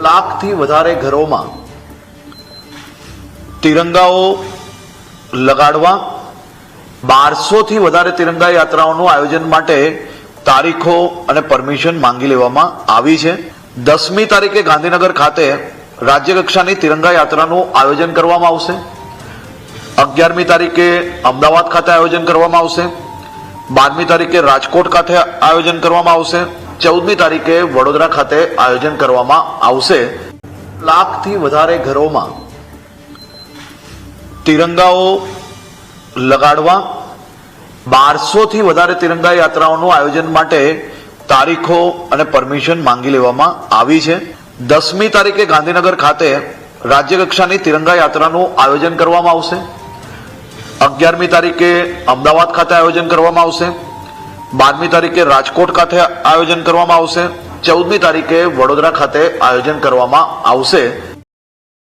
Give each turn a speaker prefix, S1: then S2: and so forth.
S1: લાખથી વધારે ઘરોમાં તિરંગાઓ લગાડવા 1200 થી વધારે તિરંગા યાત્રાઓનું આયોજન માટે તારીખો અને પરમિશન માંગી લેવામાં આવી છે। 10મી તારીખે ગાંધીનગર ખાતે રાજ્ય કક્ષાની તિરંગા યાત્રાનું આયોજન કરવામાં આવશે। 11મી તારીખે અમદાવાદ ખાતે આયોજન કરવામાં આવશે। 12મી તારીખે રાજકોટ ખાતે આયોજન કરવામાં આવશે। 14મી તારીખે વડોદરા ખાતે આયોજન કરવામાં આવશે। લાખથી વધારે ઘરોમાં તિરંગાઓ લગાડવા 1200 થી વધારે તિરંગા યાત્રાઓનું આયોજન માટે તારીખો અને પરમિશન માંગી લેવામાં આવી છે। 10મી તારીખે ગાંધીનગર ખાતે રાજ્ય કક્ષાની તિરંગા યાત્રાનું આયોજન કરવામાં આવશે। 11મી તારીખે અમદાવાદ ખાતે આયોજન કરવામાં આવશે। 12મી તારીખે રાજકોટ ખાતે આયોજન કરવામાં આવશે। 14મી તારીખે વડોદરા ખાતે આયોજન કરવામાં આવશે।